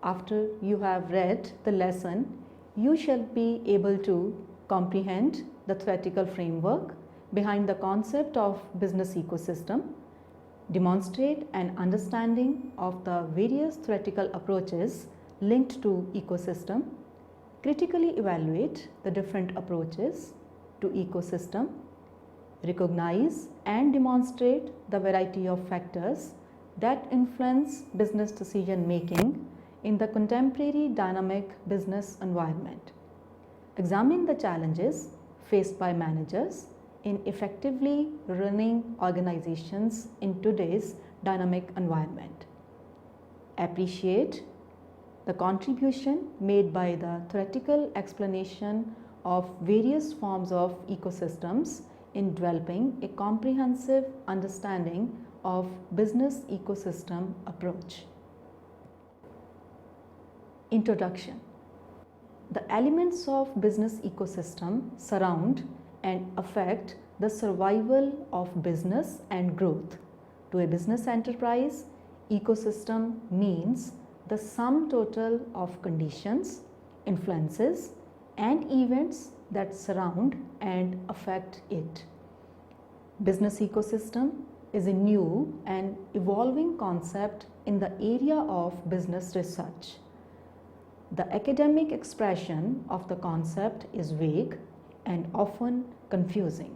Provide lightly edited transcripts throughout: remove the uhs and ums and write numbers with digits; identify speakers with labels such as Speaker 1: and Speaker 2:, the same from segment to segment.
Speaker 1: after you have read the lesson, you shall be able to comprehend the theoretical framework behind the concept of business ecosystem, demonstrate an understanding of the various theoretical approaches linked to ecosystem, critically evaluate the different approaches to ecosystem, recognize and demonstrate the variety of factors that influence business decision making in the contemporary dynamic business environment. Examine the challenges faced by managers in effectively running organizations in today's dynamic environment. Appreciate the contribution made by the theoretical explanation of various forms of ecosystems in developing a comprehensive understanding of business ecosystem approach. Introduction. The elements of business ecosystem surround and affect the survival of business and growth. To a business enterprise, ecosystem means the sum total of conditions, influences, and events that surround and affect it. Business ecosystem is a new and evolving concept in the area of business research. The academic expression of the concept is vague and often confusing.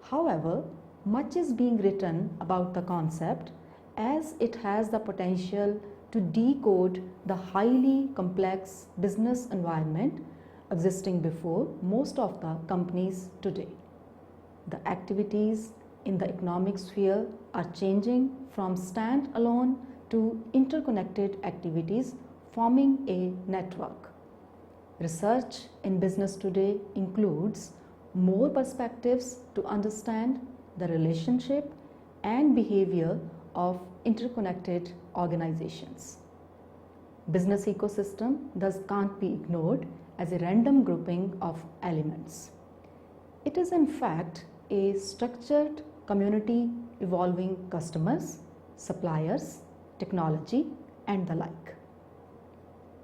Speaker 1: However, much is being written about the concept as it has the potential to decode the highly complex business environment existing before most of the companies today. The activities in the economic sphere are changing from stand-alone to interconnected activities forming a network. Research in business today includes more perspectives to understand the relationship and behavior of interconnected organizations. Business ecosystem thus can't be ignored as a random grouping of elements. It is in fact a structured community involving customers, suppliers, technology, and the like.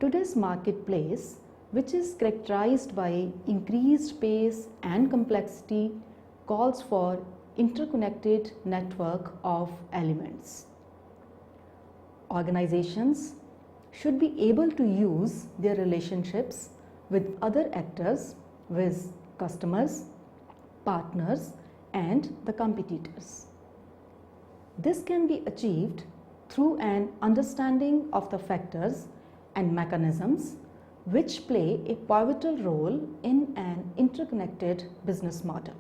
Speaker 1: Today's marketplace, which is characterized by increased pace and complexity, calls for interconnected network of elements. Organizations should be able to use their relationships with other actors, with customers, partners, and the competitors. This can be achieved through an understanding of the factors and mechanisms which play a pivotal role in an interconnected business model.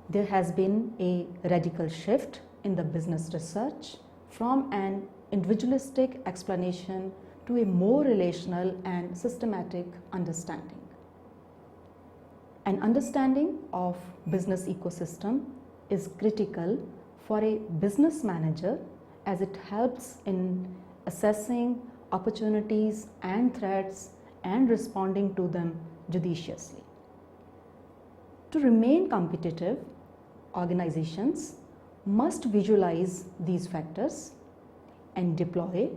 Speaker 1: There has been a radical shift in the business research from an individualistic explanation to a more relational and systematic understanding. An understanding of business ecosystem is critical for a business manager as it helps in assessing opportunities and threats and responding to them judiciously. To remain competitive, organizations must visualize these factors and deploy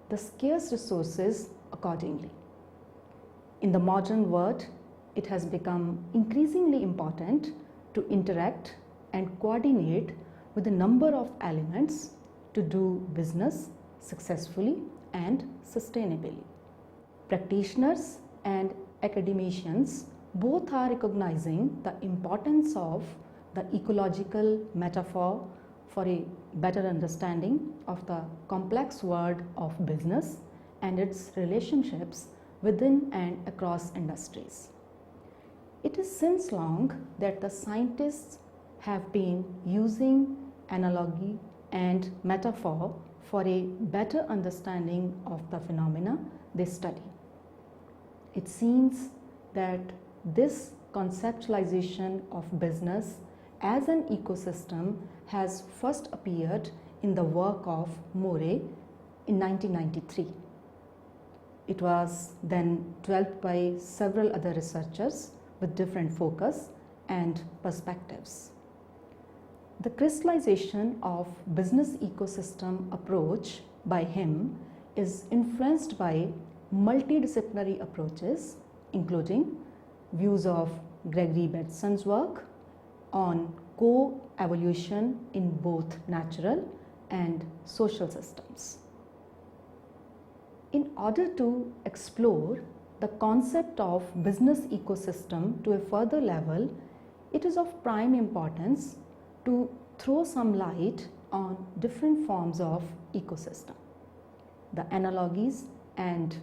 Speaker 1: the scarce resources accordingly. In the modern world, it has become increasingly important to interact and coordinate with a number of elements to do business successfully and sustainably. Practitioners and academicians both are recognizing the importance of the ecological metaphor for a better understanding of the complex world of business and its relationships within and across industries. It is since long that the scientists have been using analogy and metaphor for a better understanding of the phenomena they study. It seems that this conceptualization of business as an ecosystem has first appeared in the work of Moore in 1993. It was then developed by several other researchers with different focus and perspectives. The crystallization of business ecosystem approach by him is influenced by multidisciplinary approaches, including views of Gregory Bateson's work on co-evolution in both natural and social systems. In order to explore the concept of business ecosystem to a further level, it is of prime importance to throw some light on different forms of ecosystem. The analogies and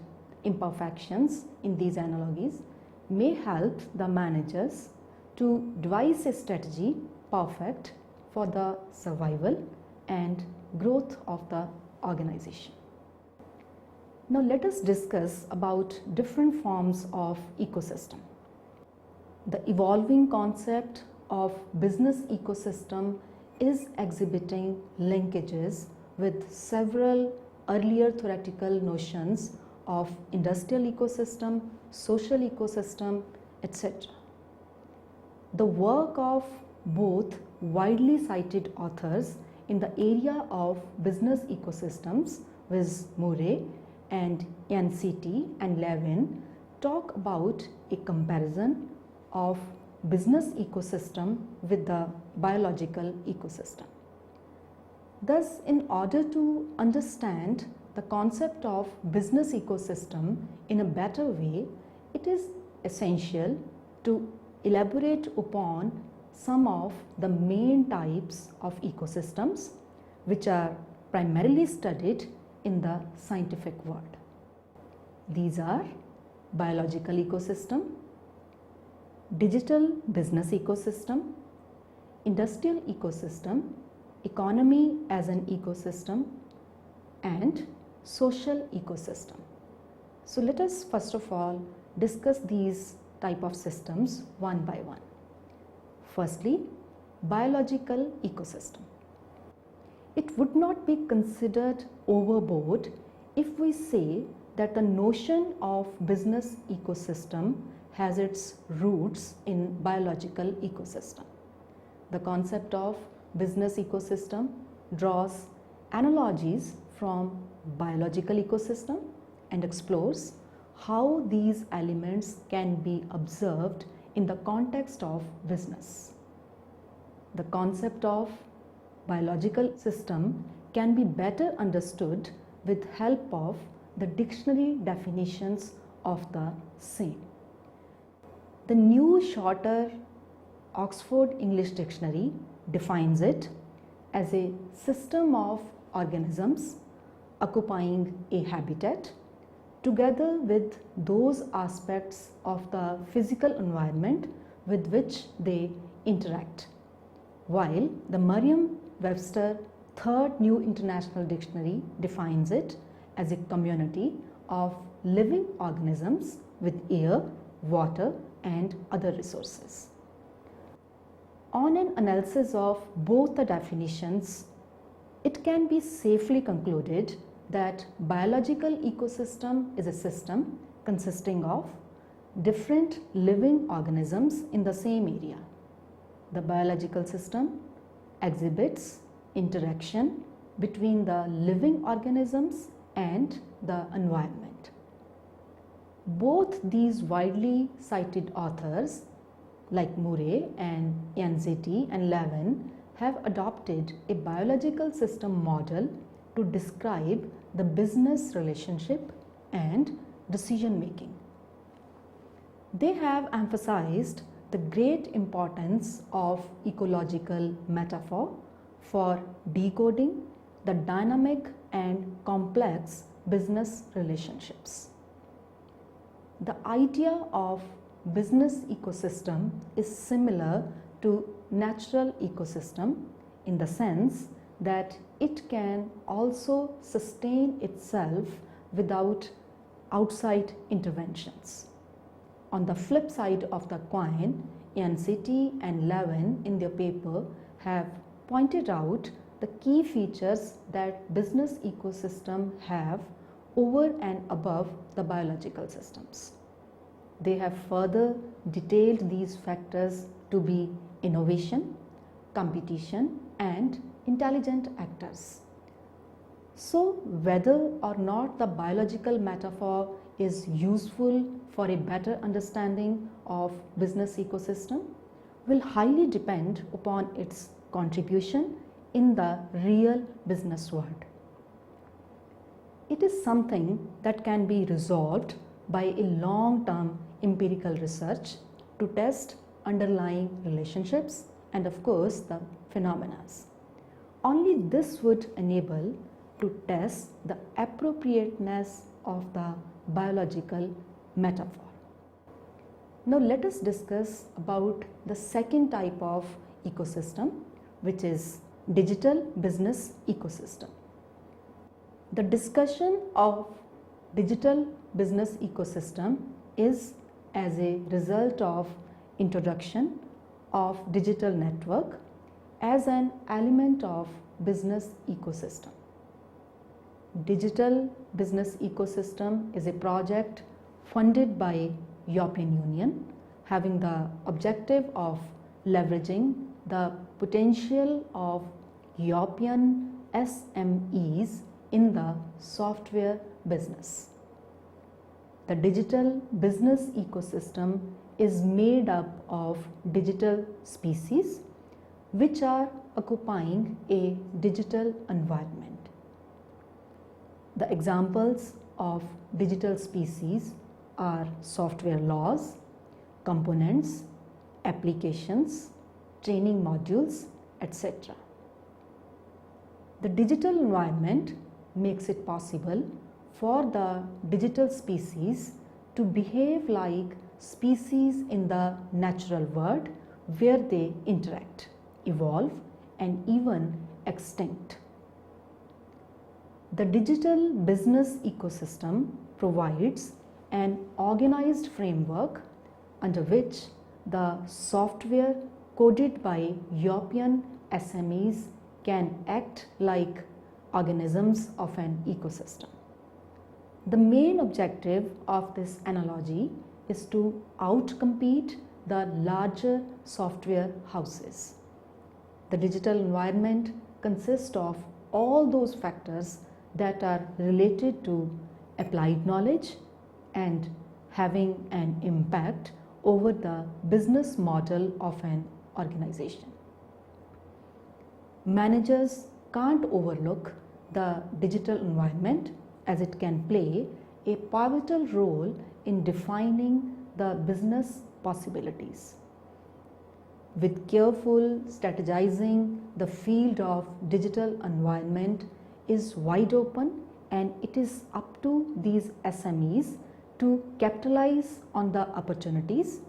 Speaker 1: imperfections in these analogies may help the managers to devise a strategy perfect for the survival and growth of the organization. Now let us discuss about different forms of ecosystem. The evolving concept of business ecosystem is exhibiting linkages with several earlier theoretical notions of industrial ecosystem, social ecosystem, etc. The work of both widely cited authors in the area of business ecosystems, viz. Murray and NCT and Levin, talk about a comparison of business ecosystem with the biological ecosystem. Thus, in order to understand the concept of business ecosystem in a better way, it is essential to elaborate upon some of the main types of ecosystems which are primarily studied in the scientific world. These are biological ecosystem, digital business ecosystem, industrial ecosystem, economy as an ecosystem, and social ecosystem. So let us first of all discuss these type of systems one by one. Firstly, biological ecosystem. It would not be considered overboard if we say that the notion of business ecosystem has its roots in biological ecosystem. The concept of business ecosystem draws analogies from biological ecosystem and explores how these elements can be observed in the context of business. The concept of biological system can be better understood with help of the dictionary definitions of the same. The new shorter Oxford English Dictionary defines it as a system of organisms occupying a habitat together with those aspects of the physical environment with which they interact, while the Merriam-Webster Third New International Dictionary defines it as a community of living organisms with air, water, and other resources. On an analysis of both the definitions, it can be safely concluded that biological ecosystem is a system consisting of different living organisms in the same area. The biological system exhibits interaction between the living organisms and the environment. Both these widely cited authors like Murray and NCT and Levin have adopted a biological system model to describe the business relationship and decision making. They have emphasized the great importance of ecological metaphor for decoding the dynamic and complex business relationships. The idea of business ecosystem is similar to natural ecosystem in the sense that it can also sustain itself without outside interventions. On the flip side of the coin, NCT and Levin in their paper have pointed out the key features that business ecosystem have over and above the biological systems. They have further detailed these factors to be innovation, competition, and intelligent actors. So whether or not the biological metaphor is useful for a better understanding of business ecosystem will highly depend upon its contribution in the real business world. It is something that can be resolved by a long-term empirical research to test underlying relationships and of course the phenomena. Only this would enable to test the appropriateness of the biological metaphor. Now let us discuss about the second type of ecosystem, which is digital business ecosystem. The discussion of digital business ecosystem is as a result of introduction of digital network as an element of business ecosystem. Digital business ecosystem is a project funded by European Union having the objective of leveraging the potential of European SMEs in the software business. The digital business ecosystem is made up of digital species which are occupying a digital environment. The examples of digital species are software laws, components, applications, training modules, etc. The digital environment makes it possible for the digital species to behave like species in the natural world where they interact, evolve, and even extinct. The digital business ecosystem provides an organized framework under which the software coded by European SMEs can act like organisms of an ecosystem. The main objective of this analogy is to outcompete the larger software houses. The digital environment consists of all those factors that are related to applied knowledge and having an impact over the business model of an organization. Managers can't overlook the digital environment as it can play a pivotal role in defining the business possibilities. With careful strategizing, the field of digital environment is wide open and it is up to these SMEs to capitalize on the opportunities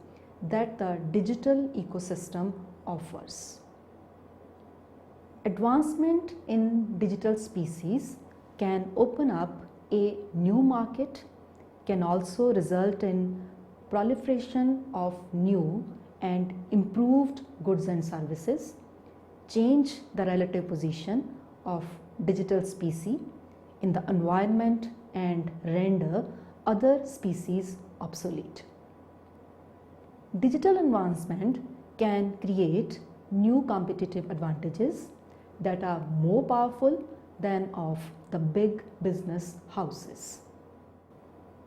Speaker 1: that the digital ecosystem offers. Advancement in digital species can open up a new market, can also result in proliferation of new and improved goods and services, change the relative position of digital species in the environment and render other species obsolete. Digital advancement can create new competitive advantages that are more powerful than of the big business houses.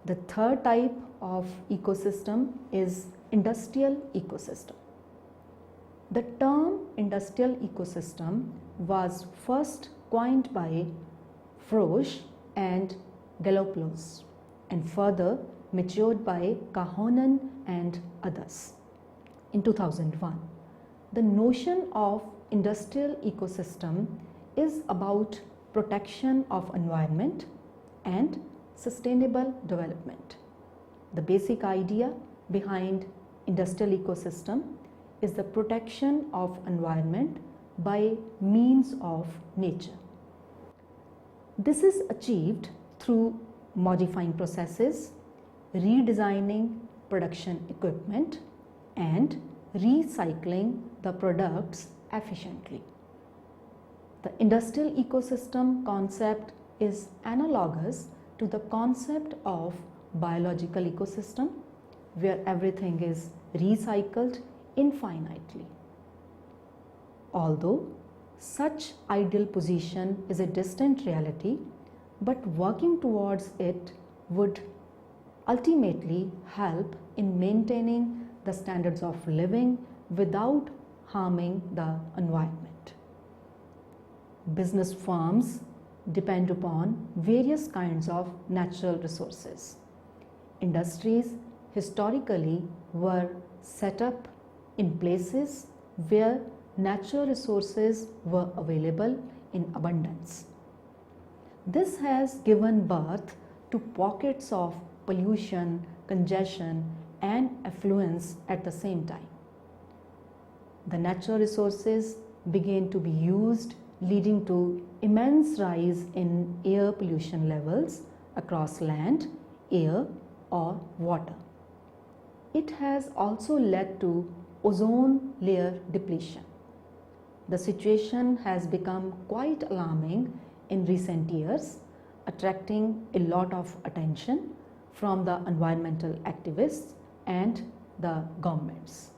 Speaker 1: The third type of ecosystem is industrial ecosystem. The term industrial ecosystem was first coined by Frosch and Galopoulos and further matured by Kahonen and others in 2001. The notion of industrial ecosystem is about protection of environment and sustainable development. The basic idea behind industrial ecosystem is the protection of environment by means of nature. This is achieved through modifying processes, redesigning production equipment, and recycling the products efficiently. The industrial ecosystem concept is analogous to the concept of biological ecosystem, where everything is recycled infinitely. Although Such ideal position is a distant reality, but working towards it would ultimately help in maintaining the standards of living without harming the environment. Business firms depend upon various kinds of natural resources. Industries historically were set up in places where natural resources were available in abundance. This has given birth to pockets of pollution, congestion, and affluence at the same time. The natural resources began to be used, leading to immense rise in air pollution levels across land, air, or water. It has also led to ozone layer depletion. The situation has become quite alarming in recent years, attracting a lot of attention from the environmental activists and the governments.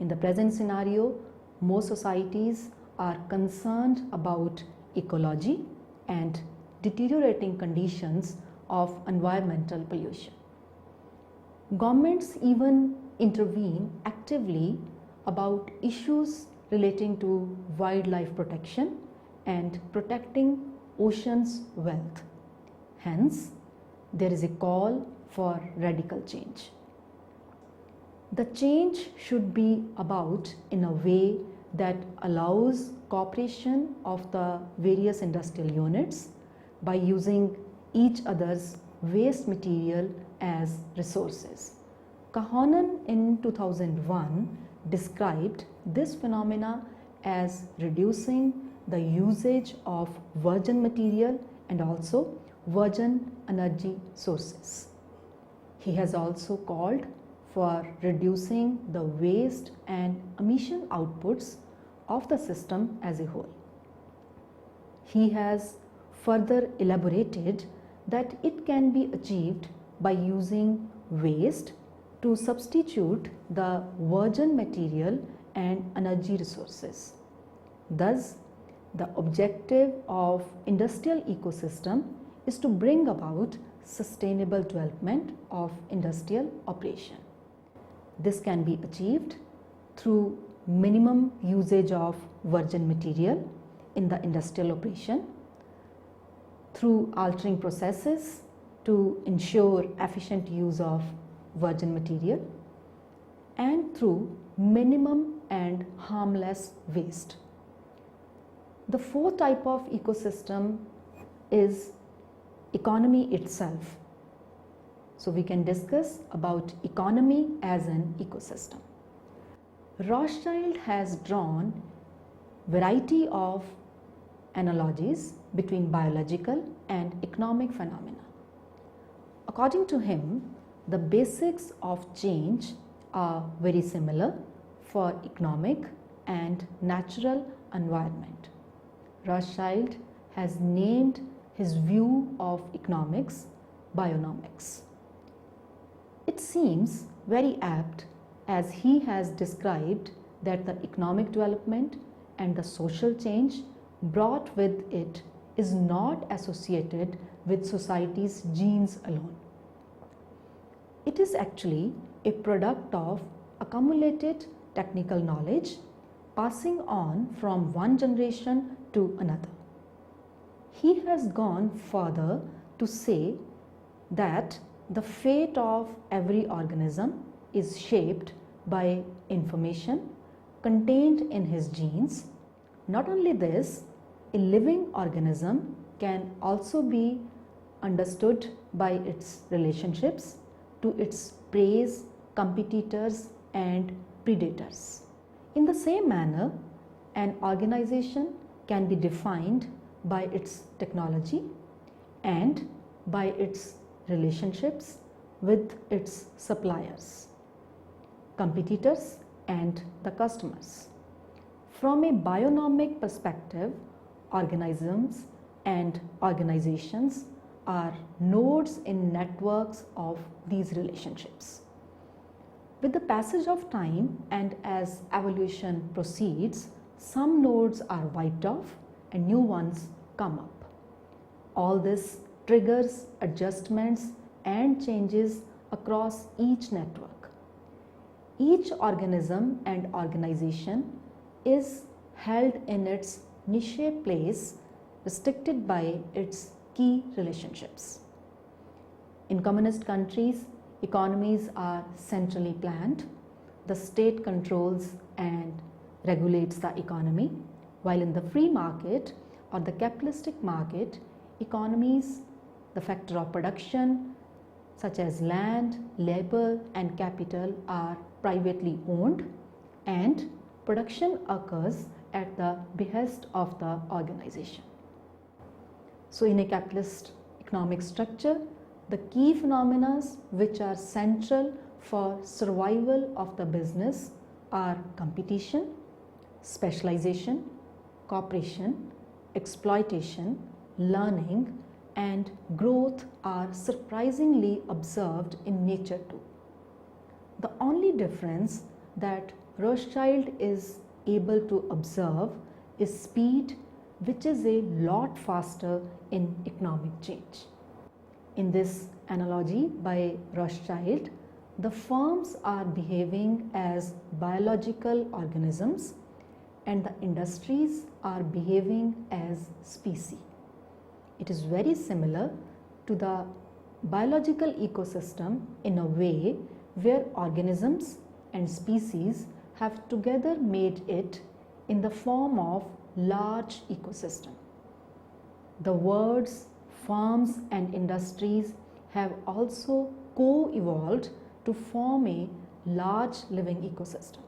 Speaker 1: In the present scenario, most societies are concerned about ecology and deteriorating conditions of environmental pollution. Governments even intervene actively about issues relating to wildlife protection and protecting oceans' wealth. Hence, there is a call for radical change. The change should be about in a way that allows cooperation of the various industrial units by using each other's waste material as resources. Kahonen in 2001 described this phenomena as reducing the usage of virgin material and also virgin energy sources. He has also called for reducing the waste and emission outputs of the system as a whole. He has further elaborated that it can be achieved by using waste to substitute the virgin material and energy resources. Thus, the objective of industrial ecosystem is to bring about sustainable development of industrial operation. This can be achieved through minimum usage of virgin material in the industrial operation, through altering processes to ensure efficient use of virgin material, and through minimum and harmless waste. The fourth type of ecosystem is economy itself. So we can discuss about economy as an ecosystem. Rothschild has drawn variety of analogies between biological and economic phenomena. According to him, the basics of change are very similar for economic and natural environment. Rothschild has named his view of economics bionomics. It seems very apt as he has described that the economic development and the social change brought with it is not associated with society's genes alone. It is actually a product of accumulated technical knowledge passing on from one generation to another. He has gone further to say that the fate of every organism is shaped by information contained in his genes. Not only this, a living organism can also be understood by its relationships to its prey, competitors, and predators. In the same manner, an organization can be defined by its technology and by its relationships with its suppliers, competitors, and the customers. From a bionomic perspective, organisms and organizations are nodes in networks of these relationships. With the passage of time and as evolution proceeds, some nodes are wiped off and new ones come up. All this triggers adjustments and changes across each network. Each organism and organization is held in its niche place, restricted by its key relationships. In communist countries, economies are centrally planned. The state controls and regulates the economy, while in the free market or the capitalistic market, economies, the factor of production such as land, labor and capital are privately owned, and production occurs at the behest of the organization. So in a capitalist economic structure, the key phenomena which are central for survival of the business are competition, specialization, cooperation, exploitation, learning and growth are surprisingly observed in nature too. The only difference that Rothschild is able to observe is speed, which is a lot faster in economic change. In this analogy by Rothschild, the firms are behaving as biological organisms and the industries are behaving as species. It is very similar to the biological ecosystem in a way where organisms and species have together made it in the form of large ecosystem. The words firms and industries have also co-evolved to form a large living ecosystem.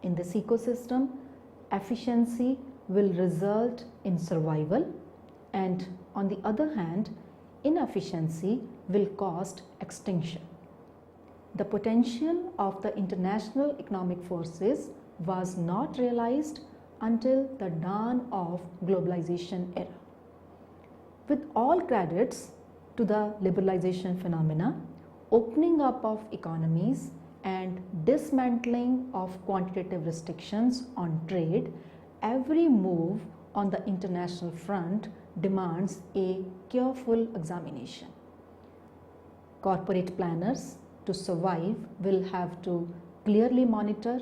Speaker 1: In this ecosystem, efficiency will result in survival, and on the other hand, inefficiency will cause extinction. The potential of the international economic forces was not realized until the dawn of globalization era. With all credits to the liberalization phenomena, opening up of economies and dismantling of quantitative restrictions on trade, every move on the international front demands a careful examination. Corporate planners, to survive, will have to clearly monitor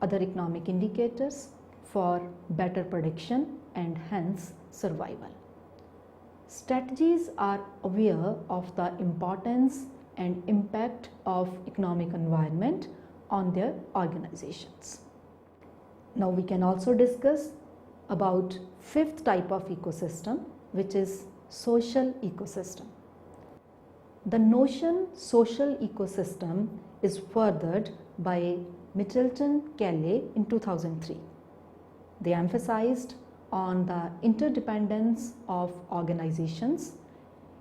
Speaker 1: other economic indicators for better prediction and hence survival. Strategies are aware of the importance and impact of economic environment on their organizations. Now we can also discuss about fifth type of ecosystem, which is social ecosystem. The notion social ecosystem is furthered by Middleton Kelley in 2003. They emphasized on the interdependence of organizations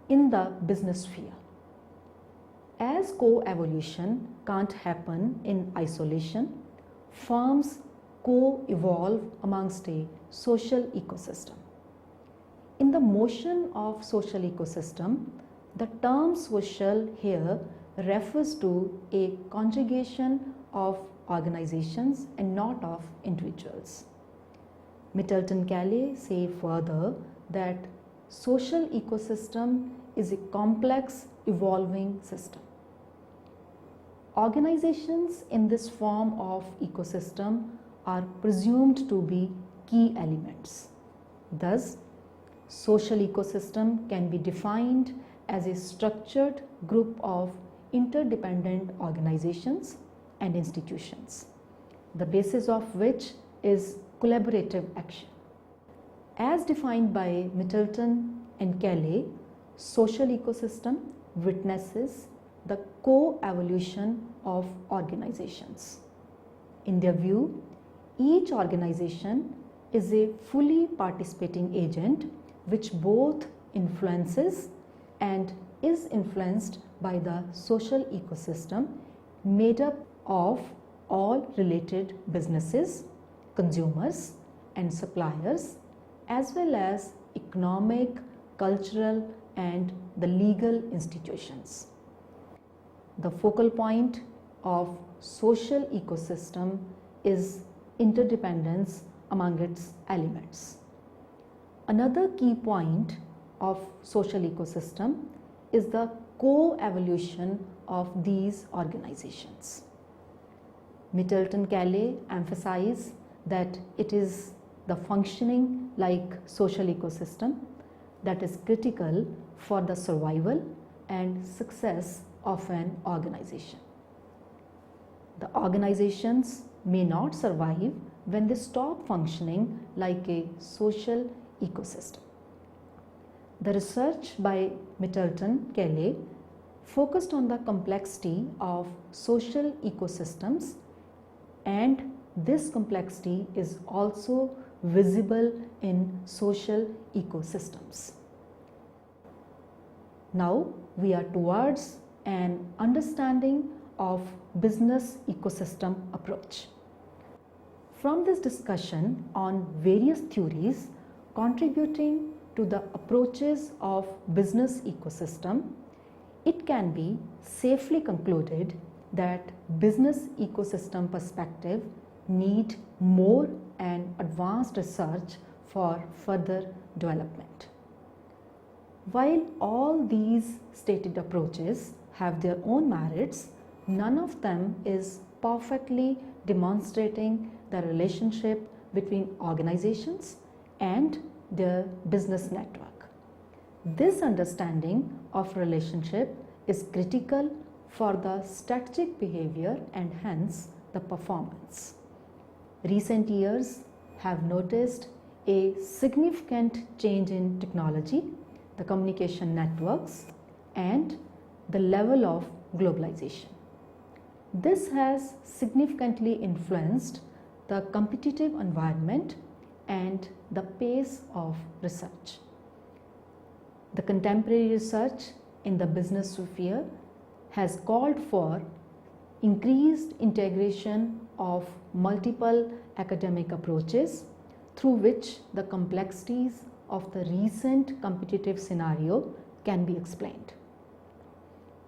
Speaker 1: in the business sphere. As co-evolution can't happen in isolation, firms co-evolve amongst a social ecosystem. In the motion of social ecosystem, the term social here refers to a conjugation of organizations and not of individuals. Middleton Kelley say further that social ecosystem is a complex evolving system. Organizations in this form of ecosystem are presumed to be key elements. Thus, social ecosystem can be defined as a structured group of interdependent organizations and institutions, the basis of which is collaborative action. As defined by Middleton and Kelley, social ecosystem witnesses the co-evolution of organizations. In their view, each organization is a fully participating agent which both influences and is influenced by the social ecosystem made up of all related businesses, consumers and suppliers, as well as economic, cultural and the legal institutions. The focal point of social ecosystem is interdependence among its elements. Another key point of social ecosystem is the co-evolution of these organizations. Middleton-Kelley emphasized that it is the functioning like social ecosystem that is critical for the survival and success of an organization. The organizations may not survive when they stop functioning like a social ecosystem. The research by Middleton-Kelley focused on the complexity of social ecosystems, and this complexity is also visible in social ecosystems. Now we are towards an understanding of business ecosystem approach. From this discussion on various theories contributing to the approaches of business ecosystem, it can be safely concluded that business ecosystem perspective need more and advanced research for further development. While all these stated approaches have their own merits, none of them is perfectly demonstrating the relationship between organizations and their business network. This understanding of relationship is critical for the strategic behavior and hence the performance. Recent years have noticed a significant change in technology, the communication networks, and the level of globalization. This has significantly influenced the competitive environment and the pace of research. The contemporary research in the business sphere has called for increased integration of multiple academic approaches through which the complexities of the recent competitive scenario can be explained.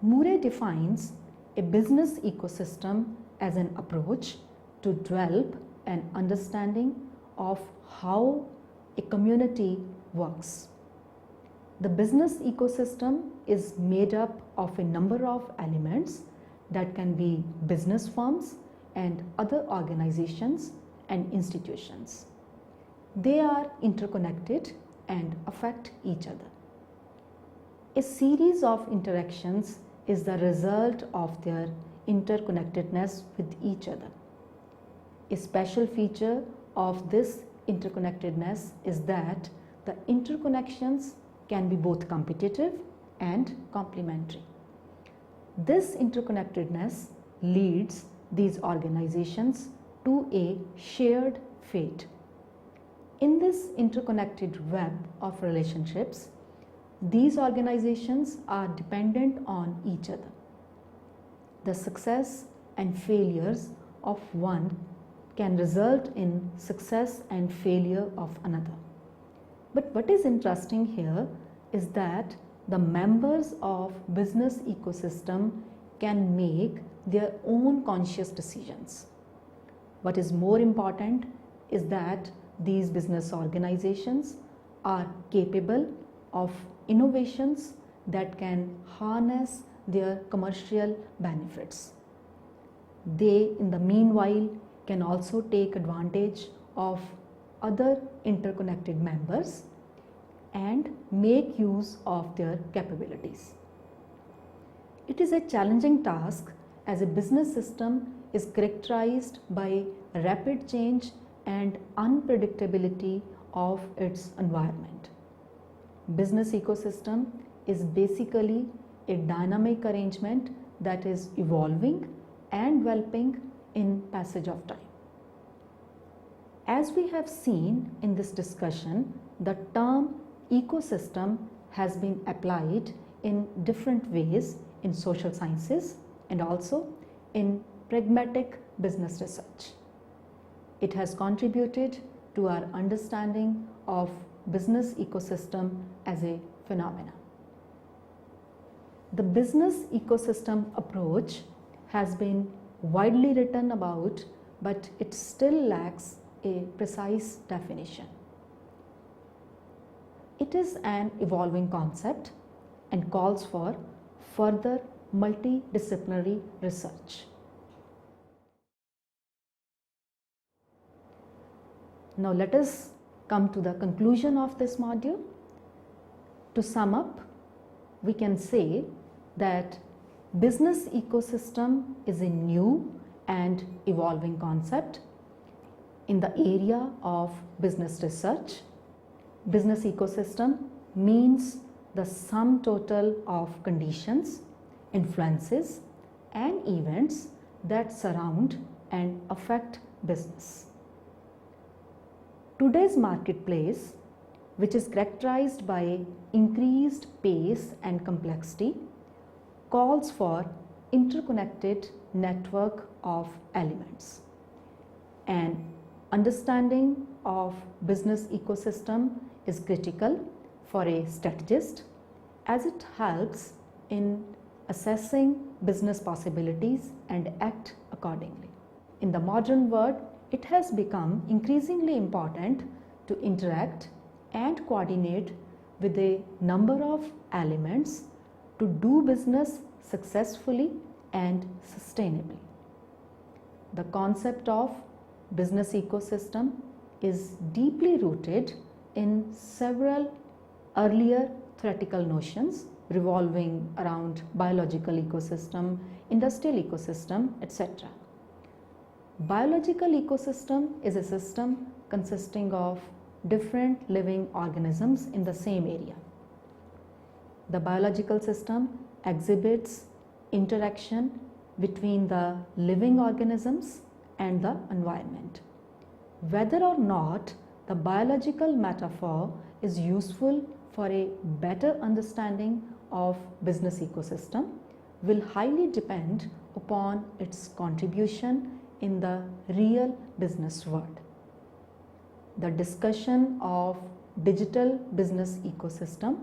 Speaker 1: Murray defines a business ecosystem as an approach to develop an understanding of how a community works. The business ecosystem is made up of a number of elements that can be business firms and other organizations and institutions. They are interconnected and affect each other. A series of interactions is the result of their interconnectedness with each other. A special feature of this interconnectedness is that the interconnections can be both competitive and complementary. This interconnectedness leads these organizations to a shared fate. In this interconnected web of relationships, these organizations are dependent on each other. The success and failures of one can result in success and failure of another. But what is interesting here is that the members of business ecosystem can make their own conscious decisions. What is more important is that these business organizations are capable of innovations that can harness their commercial benefits. They, in the meanwhile, can also take advantage of other interconnected members and make use of their capabilities. It is a challenging task as a business system is characterized by rapid change and unpredictability of its environment. Business ecosystem is basically a dynamic arrangement that is evolving and developing in passage of time. As we have seen in this discussion, the term ecosystem has been applied in different ways in social sciences and also in pragmatic business research. It has contributed to our understanding of business ecosystem as a phenomenon. The business ecosystem approach has been widely written about, but it still lacks a precise definition. It is an evolving concept and calls for further multidisciplinary research. Now let us come to the conclusion of this module. To sum up, we can say that business ecosystem is a new and evolving concept in the area of business research. Business ecosystem means the sum total of conditions, influences, and events that surround and affect business. Today's marketplace, which is characterized by increased pace and complexity, calls for interconnected network of elements. An understanding of business ecosystem is critical for a strategist as it helps in assessing business possibilities and act accordingly. In the modern world, it has become increasingly important to interact and coordinate with a number of elements to do business successfully and sustainably. The concept of business ecosystem is deeply rooted in several earlier theoretical notions revolving around biological ecosystem, industrial ecosystem, etc. Biological ecosystem is a system consisting of different living organisms in the same area. The biological system exhibits interaction between the living organisms and the environment. Whether or not the biological metaphor is useful for a better understanding of business ecosystem will highly depend upon its contribution in the real business world. The discussion of digital business ecosystem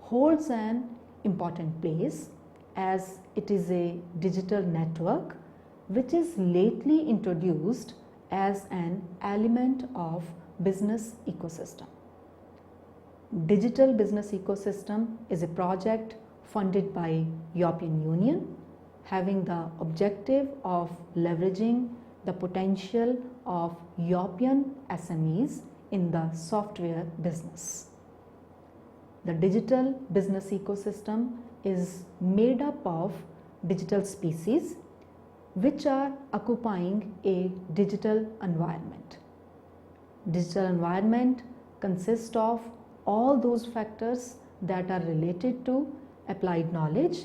Speaker 1: holds an important place as it is a digital network which is lately introduced as an element of business ecosystem. Digital business ecosystem is a project funded by European Union having the objective of leveraging the potential of European SMEs in the software business. The digital business ecosystem is made up of digital species which are occupying a digital environment. Digital environment consists of all those factors that are related to applied knowledge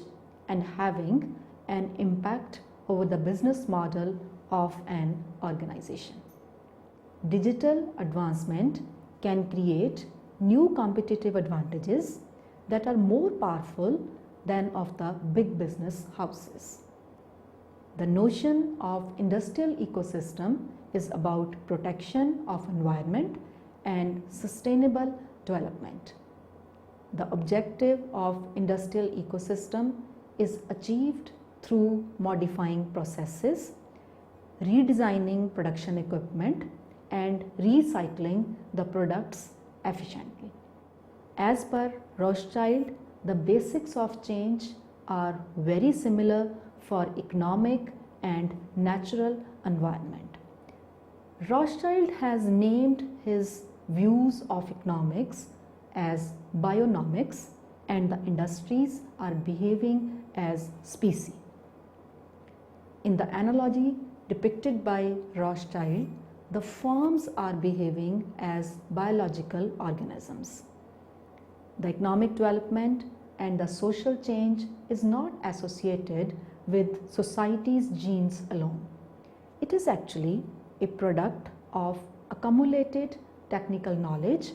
Speaker 1: and having an impact over the business model of an organization. Digital advancement can create new competitive advantages that are more powerful than of the big business houses. The notion of industrial ecosystem is about protection of environment and sustainable development. The objective of industrial ecosystem is achieved through modifying processes, redesigning production equipment, and recycling the products efficiently. As per Rothschild, the basics of change are very similar for economic and natural environment. Rothschild has named his views of economics as bionomics and the industries are behaving as species. In the analogy depicted by Rothschild, the firms are behaving as biological organisms. The economic development and the social change is not associated with society's genes alone. It is actually a product of accumulated technical knowledge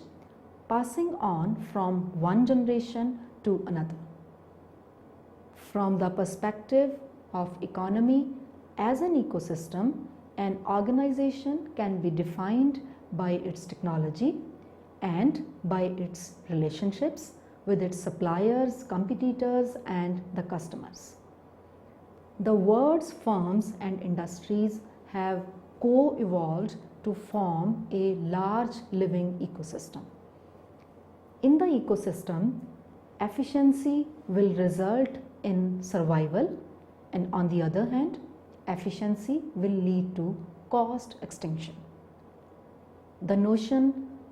Speaker 1: passing on from one generation to another. From the perspective of economy as an ecosystem, an organization can be defined by its technology and by its relationships with its suppliers, competitors, and the customers. The words firms and industries have co-evolved to form a large living ecosystem. In the ecosystem, efficiency will result in survival, and on the other hand, efficiency will lead to cost extinction. The notion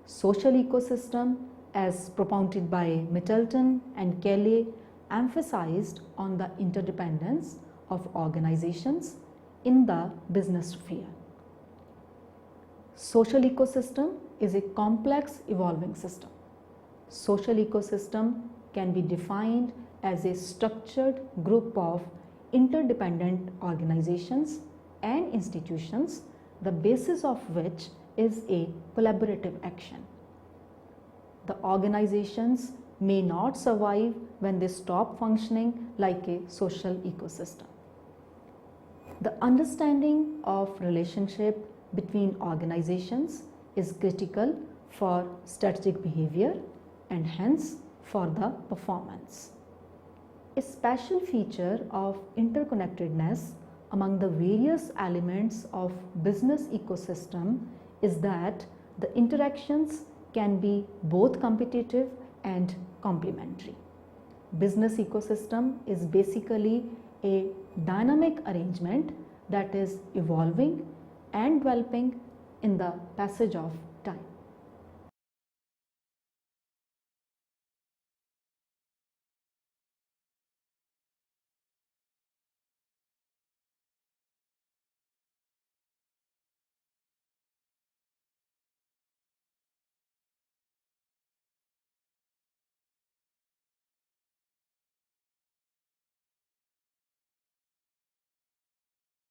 Speaker 1: social ecosystem, as propounded by Middleton and Kelly, emphasized on the interdependence of organizations in the business sphere. Social ecosystem is a complex evolving system. Social ecosystem can be defined as a structured group of interdependent organizations and institutions, the basis of which is a collaborative action. The organizations may not survive when they stop functioning like a social ecosystem. The understanding of relationship between organizations is critical for strategic behavior and hence for the performance. A special feature of interconnectedness among the various elements of business ecosystem is that the interactions can be both competitive and complementary. Business ecosystem is basically a dynamic arrangement that is evolving and developing in the passage of